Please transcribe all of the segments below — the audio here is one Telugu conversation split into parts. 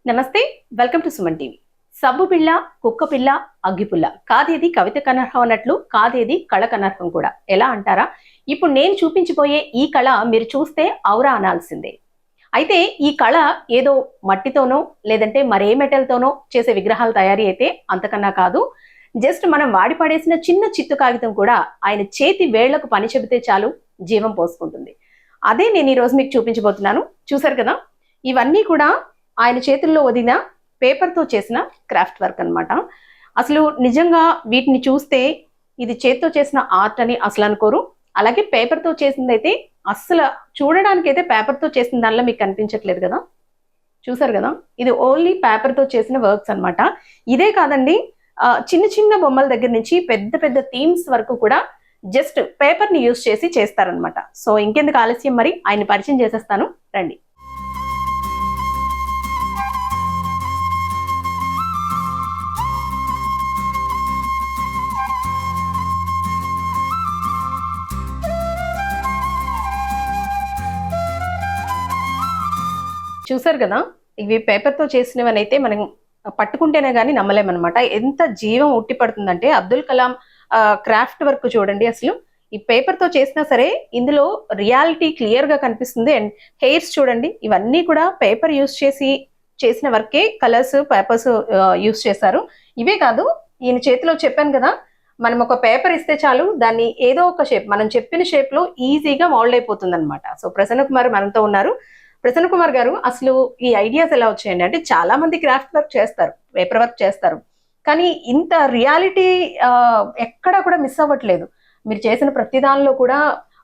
నమస్తే, వెల్కమ్ టు సుమన్ టీవీ. సబ్బు పిల్ల, కుక్క పిల్ల, అగ్గిపుల్ల, కాదేది కవితకు అనర్హం అన్నట్లు కాదేది కళకు అనర్హం కూడా. ఎలా అంటారా? ఇప్పుడు నేను చూపించబోయే ఈ కళ మీరు చూస్తే ఔరా అనాల్సిందే. అయితే ఈ కళ ఏదో మట్టితోనో లేదంటే మరే మెటల్తోనో చేసే విగ్రహాల తయారీ అయితే అంతకన్నా కాదు. జస్ట్ మనం వాడి పడేసిన చిన్న చిత్తు కాగితం కూడా ఆయన చేతి వేళ్లకు పని చెబితే చాలు జీవం పోసుకుంటుంది. అదే నేను ఈరోజు మీకు చూపించబోతున్నాను. చూసారు కదా, ఇవన్నీ కూడా ఆయన చేతుల్లో వదిన పేపర్తో చేసిన క్రాఫ్ట్ వర్క్ అనమాట. అసలు నిజంగా వీటిని చూస్తే ఇది చేత్తో చేసిన ఆర్ట్ అని అసలు అనుకోరు. అలాగే పేపర్తో చేసిందైతే అస్సలు చూడడానికి అయితే పేపర్తో చేసిన దానిలో మీకు కనిపించట్లేదు కదా. చూసారు కదా, ఇది ఓన్లీ పేపర్తో చేసిన వర్క్స్ అనమాట. ఇదే కాదండి, చిన్న చిన్న బొమ్మల దగ్గర నుంచి పెద్ద పెద్ద థీమ్స్ వరకు కూడా జస్ట్ పేపర్ని యూజ్ చేసి చేస్తారనమాట. సో ఇంకెందుకు ఆలస్యం, మరి ఆయన పరిచయం చేసేస్తాను, రండి. చూసారు కదా, ఇవి పేపర్తో చేసినవని అయితే మనం పట్టుకుంటేనే కానీ నమ్మలేమన్నమాట. ఎంత జీవం ఉట్టి పడుతుందంటే అబ్దుల్ కలాం క్రాఫ్ట్ వర్క్ చూడండి. అసలు ఈ పేపర్తో చేసినా సరే ఇందులో రియాలిటీ క్లియర్గా కనిపిస్తుంది. అండ్ హెయిర్స్ చూడండి, ఇవన్నీ కూడా పేపర్ యూస్ చేసి చేసిన వర్కే. కలర్స్, పేపర్స్ యూస్ చేశారు. ఇవే కాదు, ఈయన చేతిలో చెప్పాను కదా, మనం ఒక పేపర్ ఇస్తే చాలు దాన్ని ఏదో ఒక షేప్, మనం చెప్పిన షేప్ లో ఈజీగా మోల్డ్ అయిపోతుంది అనమాట. సో ప్రసన్న కుమార్ మనతో ఉన్నారు. ప్రసన్న కుమార్ గారు, అసలు ఈ ఐడియాస్ ఎలా వచ్చాయండి? అంటే చాలా మంది క్రాఫ్ట్ వర్క్ చేస్తారు, పేపర్ వర్క్ చేస్తారు, కానీ ఇంత రియాలిటీ ఎక్కడా కూడా మిస్ అవ్వట్లేదు. మీరు చేసిన ప్రతి దానిలో కూడా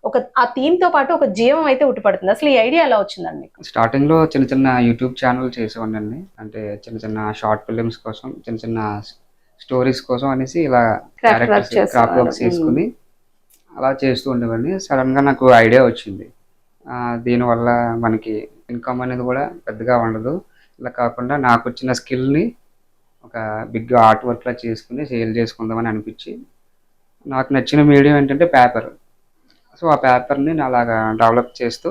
ఒక ఆ థీమ్ తో పాటు ఒక జీవం అయితే ఉట్టిపడుతుంది. అసలు ఈ ఐడియా ఎలా వచ్చిందండి మీకు? స్టార్టింగ్ లో చిన్న చిన్న యూట్యూబ్ ఛానల్ చేసేవాడిని. అంటే చిన్న చిన్న షార్ట్ ఫిలిమ్స్ కోసం, చిన్న చిన్న స్టోరీస్ కోసం అనేసి ఇలా క్రాఫ్ట్ వర్క్స్ చేసుకుని అలా చేస్తూ ఉండేవాడిని. సడన్ గా నాకు ఐడియా వచ్చింది, దీనివల్ల మనకి ఇన్కమ్ అనేది కూడా పెద్దగా ఉండదు. ఇలా కాకుండా నాకు వచ్చిన స్కిల్ని ఒక బిగ్ ఆర్ట్ వర్క్లా చేసుకుని సేల్ చేసుకుందామని అనిపించి, నాకు నచ్చిన మీడియం ఏంటంటే పేపర్. సో ఆ పేపర్ని అలాగా డెవలప్ చేస్తూ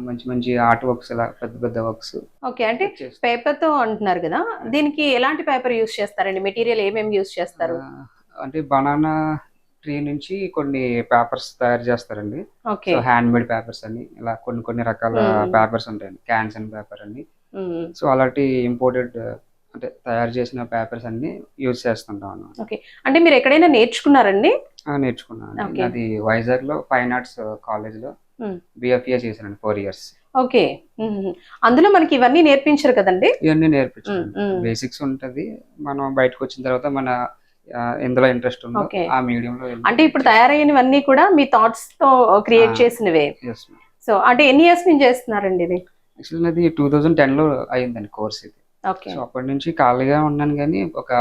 మంచి మంచి ఆర్ట్ వర్క్స్, ఇలా పెద్ద పెద్ద వర్క్స్. ఓకే, అంటే పేపర్తో అంటున్నారు కదా, దీనికి ఎలాంటి పేపర్ యూస్ చేస్తారండి? మెటీరియల్ ఏమేమి యూస్ చేస్తారు? అంటే బనానా ట్రీ నుంచి కొన్ని పేపర్స్ తయారు చేస్తారండి. సో హ్యాండ్ మేడ్ పేపర్స్ అని ఇలా కొన్ని కొన్ని రకాల పేపర్స్ ఉంటాయండి. క్యాన్సన్ పేపర్ అని. సో అలాంటి ఇంపోర్టెడ్ అంటే తయారు చేసిన పేపర్స్ అన్ని యూజ్ చేస్తుంటాం అన్నమాట. ఓకే, అంటే మీరు ఎక్కడైనా నేర్చుకున్నారండి? నేర్చుకున్నాను. అది వైజాగ్ లో ఫైన్ ఆర్ట్స్ కాలేజ్ లో బిఎఫ్ఏ చేశానండి 4 years. ఓకే, అందులో మనకి ఇవన్నీ నేర్పించారు కదండి? ఇవన్నీ నేర్పించారు. బేసిక్స్ ఉంటది. మనం బయటకు వచ్చిన తర్వాత మన ఎందులో ఇంట్రెస్ట్ ఉందో ఆ మీడియం లో. అంటే ఇప్పుడు తయారైనవన్నీ కూడా మీ థాట్స్ తో క్రియేట్ చేసినవే. సో అంటే ఎన్ని ఇయర్స్ నుంచి చేస్తున్నారండి ఇది? యాక్చువల్లీ అది 2010 లో అయిందండి కోర్స్ ఇది. సో అప్పటి నుంచి ఖాళీగా ఉన్నాను, కానీ ఒక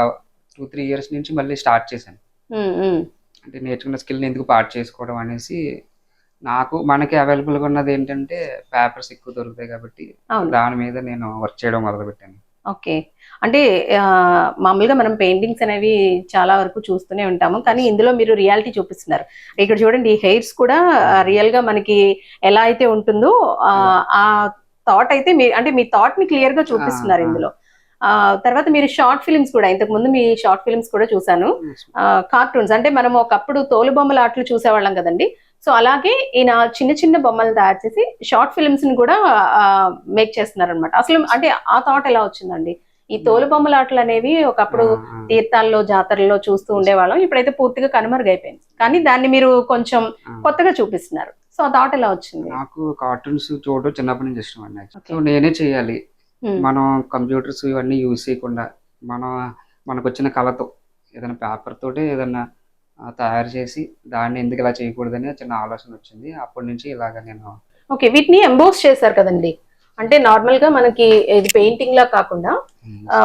2-3 years నుంచి మళ్ళీ స్టార్ట్ చేశాను. అంటే నేర్చుకున్న స్కిల్ని ఎందుకు పార్ట్ చేసుకోవడం అనేసి, మనకి అవైలబుల్ గా ఉన్నది ఏంటంటే పేపర్స్ ఎక్కువ దొరుకుతాయి కాబట్టి దాని మీద నేను వర్క్ చేయడం మొదలు పెట్టాను. ఓకే, అంటే మామూలుగా మనం పెయింటింగ్స్ అనేవి చాలా వరకు చూస్తూనే ఉంటాము, కానీ ఇందులో మీరు రియాలిటీ చూపిస్తున్నారు. ఇక్కడ చూడండి, ఈ హెయిర్స్ కూడా రియల్ గా మనకి ఎలా అయితే ఉంటుందో ఆ థాట్ అయితే అంటే మీ థాట్ ని క్లియర్ గా చూపిస్తున్నారు ఇందులో. తర్వాత మీరు షార్ట్ ఫిల్మ్స్ కూడా, ఇంతకు ముందు మీ షార్ట్ ఫిల్మ్స్ కూడా చూసాను. కార్టూన్స్ అంటే మనం ఒకప్పుడు తోలు బొమ్మల ఆటలు చూసేవాళ్ళం కదండి. సో అలాగే ఈయన చిన్న చిన్న బొమ్మలు తయారు చేసి షార్ట్ ఫిల్మ్స్ ని కూడా మేక్ చేస్తున్నారు అనమాట. అసలు అంటే ఆ థాట్ ఎలా వచ్చిందండి? ఈ తోలు బొమ్మల ఆటలు అనేవి ఒకప్పుడు తీర్థాల్లో, జాతరల్లో చూస్తూ ఉండేవాళ్ళం, ఇప్పుడైతే పూర్తిగా కనుమరుగైపోయింది, కానీ దాన్ని మీరు కొంచెం కొత్తగా చూపిస్తున్నారు. సో ఆ థాట్ ఎలా వచ్చింది? నాకు కార్టూన్స్ చూడడం చిన్నప్పటి నుంచి ఇష్టం అండి. సో నేనే చేయాలి, మనం కంప్యూటర్స్ ఇవన్నీ యూజ్ చేయకుండా మనకు వచ్చిన కళతో ఏదైనా పేపర్ తోటి ఏదైనా తయారు చేసి దాన్ని ఎందుకు ఇలా చేయకూడదని చిన్న ఆలోచన వచ్చింది. అప్పటి నుంచి ఇలాగా నేను. ఓకే, వీటిని ఎంబోస్ చేశారు కదండి. అంటే నార్మల్ గా మనకి ఇది పెయింటింగ్ లా కాకుండా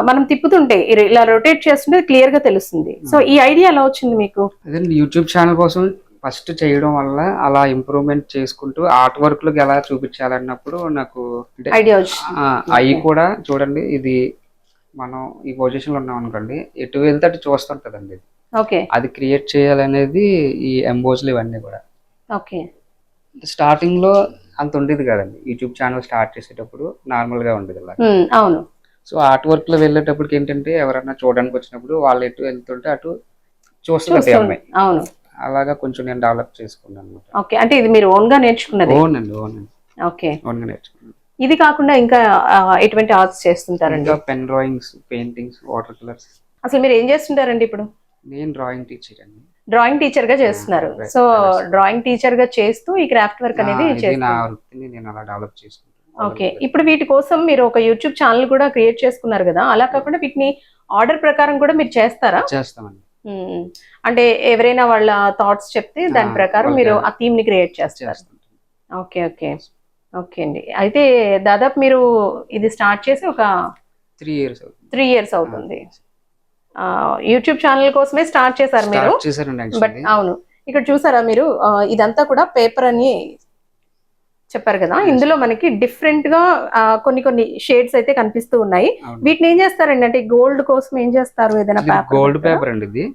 మనం తిప్పుతుంటే ఇలా రొటేట్ చేస్తుంటే క్లియర్ గా తెలుస్తుంది. సో ఈ ఐడియా ఎలా వచ్చింది మీకు? అదే యూట్యూబ్ ఛానల్ కోసం ఫస్ట్ చేయడం వల్ల అలా ఇంప్రూవ్మెంట్ చేసుకుంటూ ఆర్ట్ వర్క్ లకు ఎలా చూపించాలన్నప్పుడు నాకు ఐడియా అవి కూడా చూడండి, ఇది మనం ఈ పొజిషన్ లో ఉన్నాం అనుకోండి, ఎటు వెళ్తే అటు చూస్తుంటదండి. అది క్రియేట్ చేయాలనేది ఈ ఎంబోజ్లు ఇవన్నీ కూడా. స్టార్టింగ్ లో అంత ఉండేది కదండి, యూట్యూబ్ ఛానల్ స్టార్ట్ చేసేటప్పుడు నార్మల్ గా ఉండేది. అవును, సో ఆర్ట్ వర్క్ లో వెళ్ళేటప్పటికి ఏంటంటే ఎవరైనా చూడడానికి వచ్చినప్పుడు వాళ్ళు ఎటు వెళ్తుంటే అటు చూస్తుంది అమ్మాయి. అవును, అలాగా కొంచెం నేను డెవలప్ చేసుకున్నాను అనమాట. ఓకే. అంటే ఇది మీరు ఓన్ గా నేర్చుకున్నది? ఓన్ అండి. ఓకే. ఓన్ గా నేర్చుకున్నాను. ఇది కాకుండా ఇంకా ఎటువంటి ఆర్ట్స్ చేస్తుంటారండి? Pen drawings, paintings, water colours. అసలు మీరు ఏం చేస్తుంటారండి ఇప్పుడు? నేను డ్రాయింగ్ టీచర్ అండి. డ్రాయింగ్ టీచర్ గా చేస్తున్నారు. సో డ్రాయింగ్ టీచర్ గా చేస్తూ ఈ క్రాఫ్ట్ వర్క్ అనేది నా వృత్తిని నేను అలా డెవలప్ చేసుకుంటాను. ఓకే. ఇప్పుడు వీటి కోసం మీరు ఒక యూట్యూబ్ ఛానల్ కూడా క్రియేట్ చేసుకున్నారు కదా, అలా కాకుండా వీటిని ఆర్డర్ ప్రకారం కూడా మీరు చేస్తారా? చేస్తామండి. అంటే ఎవరైనా వాళ్ళ థాట్స్ చెప్తే దాని ప్రకారం మీరు ఆ థీమ్ ని క్రియేట్ చేస్తారు. ఓకే ఓకే ఓకే అండి. అయితే దాదాపు మీరు ఇది స్టార్ట్ చేసి ఒక 3 years అవుతుంది. యూట్యూబ్ ఛానల్ కోసమే స్టార్ట్ చేశారు మీరు. బట్ అవును, ఇక్కడ చూసారా మీరు, ఇదంతా కూడా పేపర్ అని చెప్పారు కదా, ఇందులో మనకి డిఫరెంట్ గా కొన్ని షేడ్స్ అయితే కనిపిస్తూ ఉన్నాయి. వీటిని ఏం చేస్తారండి? అంటే గోల్డ్ కోసం ఏం చేస్తారు? ఏదైనా గోల్డ్ పేపర్ అండి ఇది.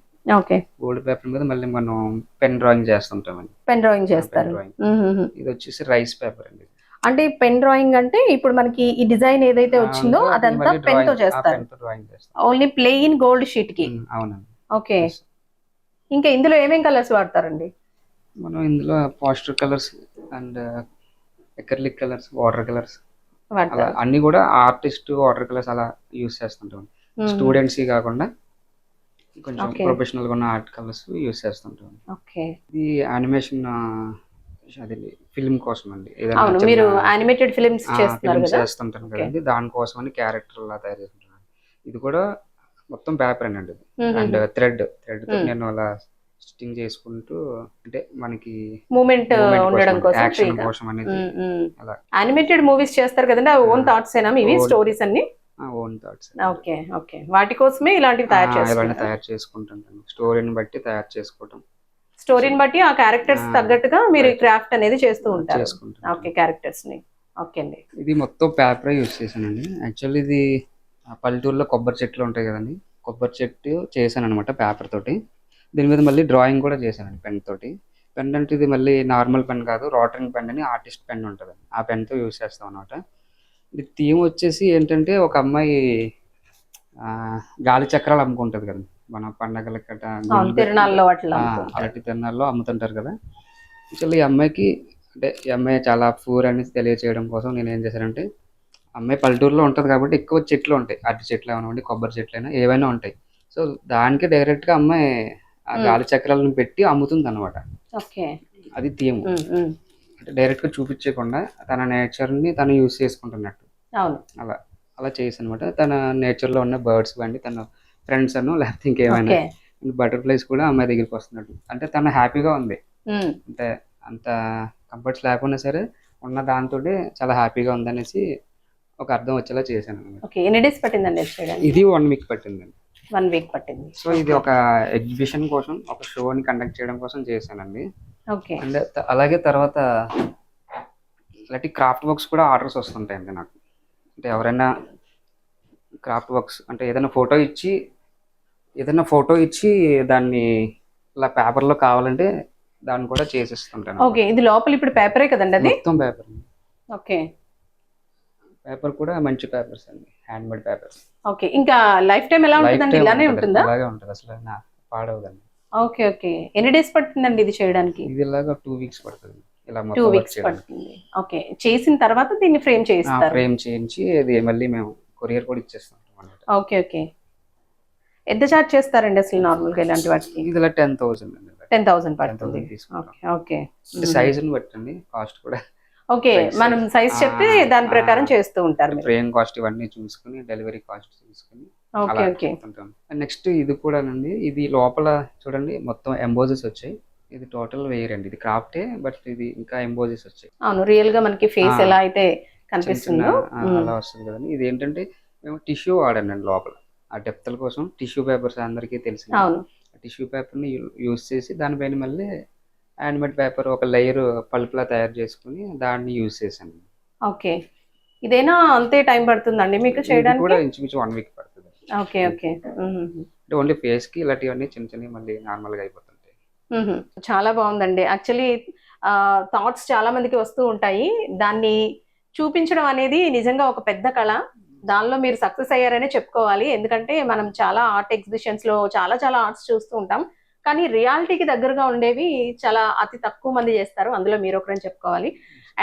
ఓకే. గోల్డ్ పేపర్ మీద మళ్ళీ మనం పెన్ డ్రాయింగ్ చేస్తుంటామండి. పెన్ డ్రాయింగ్ చేస్తారు. ఇది వచ్చేసి రైస్ పేపర్ అండి. అంటే పెన్ డ్రాయింగ్ అంటే ఇప్పుడు మనకి ఈ డిజైన్ ఏదైతే వచ్చిందో అదంతా పెన్ తో చేస్తారు, ఓన్లీ ప్లెయిన్ గోల్డ్ షీట్ కి. అవునండి. ఓకే. ఇంకా ఇందులో ఏమేం కలర్స్ వాడతారండి? మనం ఇందులో pastor colours and acrylic colours, water colours, అన్ని కూడా ఆర్టిస్ట్ వాటర్ కలర్స్ అలా యూస్ చేస్తుంటాం. స్టూడెంట్స్ కాకుండా కొంచెం ప్రొఫెషనల్ గా ఉన్న ఆర్ట్ కలర్స్ యూస్ చేస్తుంటాం. ఓకే. ఇది యానిమేషన్ అది ఫిల్మ్ కోసం అండి. అవును, మీరు యానిమేటెడ్ ఫిల్మ్స్ చేస్తున్నారు కదా, చేస్తుంటాను కదండి, దానికోసం అని క్యారెక్టర్ లా తయారు చేస్తుంటాను. ఇది కూడా మొత్తం పేపర్ అండి అండ్ థ్రెడ్ తో నేను అలా స్టింగ్ చేసుకుంటూ, అంటే మనకి మూమెంట్ ఉండడం కోసం, యాక్షన్ కోసం అనేది. అలా యానిమేటెడ్ మూవీస్ చేస్తారు కదండి, ఆ ఓన్ థాట్స్ ఏనా మీవి? స్టోరీస్ అన్ని ఓన్ థాట్స్. Okay okay. వాటి కోసమే ఇలాంటివి తయారు చేసుకుంటాను. స్టోరీని బట్టి తయారు చేసుకోవటం, స్టోరీని బట్టి ఆ క్యారెక్టర్స్ తగ్గట్టుగా మీరు క్రాఫ్ట్ అనేది చేస్తూ ఉంటారు. ఓకే, క్యారెక్టర్స్ ని. ఓకే అండి. ఇది మొత్తం పేపర్ యూస్ చేశానండి. యాక్చువల్లీ ఇది పల్లెటూరులో కొబ్బరి చెట్లు ఉంటాయి కదండి, కొబ్బరి చెట్టు చేశాను అనమాట పేపర్ తోటి. దీని మీద మళ్ళీ డ్రాయింగ్ కూడా చేశానండి పెన్ తోటి. పెన్ అంటే ఇది మళ్ళీ నార్మల్ పెన్ కాదు, రోటరింగ్ పెన్ అని ఆర్టిస్ట్ పెన్ ఉంటుంది, ఆ పెన్ తో యూస్ చేస్తాం అనమాట. ఇది థీమ్ వచ్చేసి ఏంటంటే, ఒక అమ్మాయి గాలి చక్రాలు అమ్ముకుంటది కదా మన పండగల కట్ట, అరటి తిరణాల్లో అమ్ముతుంటారు కదా. యాక్చువల్లీ ఈ అమ్మాయికి, అంటే ఈ అమ్మాయి చాలా పూర్ అని తెలియచేయడం కోసం నేను ఏం చేశానంటే, అమ్మాయి పల్లెటూరులో ఉంటుంది కాబట్టి ఎక్కువ చెట్లు ఉంటాయి, అరటి చెట్లు ఏమైనా, కొబ్బరి చెట్లు అయినా ఏవైనా ఉంటాయి. సో దానికి డైరెక్ట్ గా అమ్మాయి ఆ గాలి చక్రాలను పెట్టి అమ్ముతుంది అనమాట. అది థీమ్. అంటే డైరెక్ట్ గా చూపించకుండా తన నేచర్ ని తను యూస్ చేసుకుంటున్నట్టు అలా అలా చేసి అనమాట. తన నేచర్ లో ఉన్న బర్డ్స్ కానీ, తన ఫ్రెండ్స్ అను, లేకపోతే ఇంకేమైనా బటర్ఫ్లైస్ కూడా అమ్మాయి దగ్గరికి వస్తున్నట్టు. అంటే తను హ్యాపీగా ఉంది, అంటే అంత కంఫర్ట్స్ లేకున్నా సరే ఉన్న దాంతో చాలా హ్యాపీగా ఉంది అనేసి ఒక అర్థం వచ్చేలా చేశాను అనమాట. ఎన్ని డేస్ పట్టిందండి? ఇది 1 week పట్టిందండి. 1 week పట్టింది. సో ఇది ఒక ఎగ్జిబిషన్ కోసం, ఒక షోని కండక్ట్ చేయడం కోసం చేశానండి. అండ్ అలాగే తర్వాత ఇలాంటి క్రాఫ్ట్ వర్క్స్ కూడా ఆర్డర్స్ వస్తుంటాయండి నాకు. అంటే ఎవరైనా క్రాఫ్ట్ వర్క్స్ అంటే ఏదైనా ఫోటో ఇచ్చి దాన్ని ఇలా పేపర్లో కావాలంటే దాన్ని కూడా చేసిస్తుంటాను. ఓకే. ఇది లోపల ఇప్పుడు పేపరే కదండి? అది మొత్తం పేపర్. ఓకే. పేపర్ కూడా మంచి పేపర్స్ అండి, హ్యాండ్ మేడ్ పేపర్స్. ఓకే. ఇంకా లైఫ్ టైం ఎలా ఉంటుందండి? ఇలానే ఉంటుందా? అలాగే ఉంటుంది, అసలు పాడవదండి. Okay okay. ఎన్ని డేస్ పడుతుందండి ఇది చేయడానికి? ఇది ఇలాగా 2 weeks పడుతుంది. ఇలా 2 weeks పడుతుంది. ఓకే. చేసిన తర్వాత దీన్ని ఫ్రేమ్ చేయిస్తారు? ఫ్రేమ్ చేయించి అది మళ్ళీ మేము కొరియర్ కూడా ఇచ్చేస్తాం. Okay okay. ఎంత చార్జ్ చేస్తారండి అసలు నార్మల్గా ఇలాంటి వాటికి? ఇది ఇలా 10,000 అండి. 10,000 పడుతుంది. ఓకే. సైజుని బట్టండి కాస్ట్ కూడా. ఓకే, మనం సైజ్ చెప్తే దాని ప్రకారం చేస్తూ ఉంటారు. ఫ్రేమ్ కాస్ట్ ఇవన్నీ చూసుకుని, డెలివరీ కాస్ట్ చూసుకుని. నెక్స్ట్ ఇది కూడా అండి, ఇది లోపల చూడండి మొత్తం ఎంబోజెస్ వచ్చాయి. ఇది టోటల్ వేయరండి, ఇది క్రాఫ్టే, బట్ ఇది ఇంకా ఎంబోజెస్ వచ్చాయి. అవును, రియల్ గా మనకి ఫేస్ ఎలా అయితే కనిపిస్తుందో అలా వస్తుంది కదండి. ఇది ఏంటంటే మేము టిష్యూ వాడానండి లోపల, ఆ డెప్తల కోసం. టిష్యూ పేపర్స్ అందరికీ తెలిసి, టిష్యూ పేపర్ ని యూస్ చేసి దానిపైన మళ్ళీ హ్యాండ్మేడ్ పేపర్ ఒక లేయర్ పల్ప్ లా తయారు చేసుకుని దాన్ని యూజ్ చేశాను. ఓకే. ఇదేనా అంతే టైం పడుతుందండి మీకు చేయడానికి? కూడా ఇంచుమించు 1 week పడుతుంది. Okay okay. అంటే ఓన్లీ ఫేస్ కి ఇలాంటివన్నీ చిన్న చిన్నవి మళ్ళీ నార్మల్ గా అయిపోతుంటాయి. చాలా బాగుందండి. యాక్చువల్లీ థాట్స్ చాలా మందికి వస్తూ ఉంటాయి, దాన్ని చూపించడం అనేది నిజంగా ఒక పెద్ద కళ. దానిలో మీరు సక్సెస్ అయ్యారనే చెప్పుకోవాలి. ఎందుకంటే మనం చాలా ఆర్ట్ ఎగ్జిబిషన్స్ లో చాలా చాలా ఆర్ట్స్ చూస్తూ ఉంటాం, కానీ రియాలిటీకి దగ్గరగా ఉండేవి చాలా అతి తక్కువ మంది చేస్తారు. అందులో మీరు ఒకరని చెప్పుకోవాలి.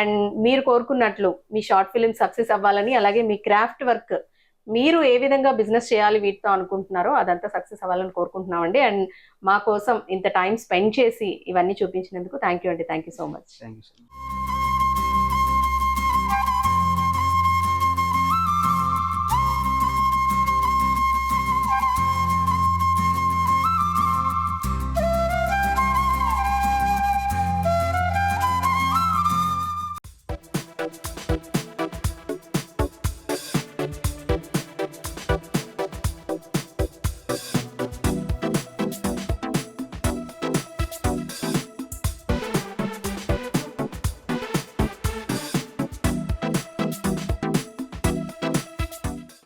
అండ్ మీరు కోరుకున్నట్లు మీ షార్ట్ ఫిలిం సక్సెస్ అవ్వాలని, అలాగే మీ క్రాఫ్ట్ వర్క్ మీరు ఏ విధంగా బిజినెస్ చేయాలి వీటితో అనుకుంటున్నారో అదంతా సక్సెస్ అవ్వాలని కోరుకుంటున్నామండి. అండ్ మా కోసం ఇంత టైం స్పెండ్ చేసి ఇవన్నీ చూపించినందుకు థ్యాంక్ యూ అండి. Thank you so much. Thank you so much.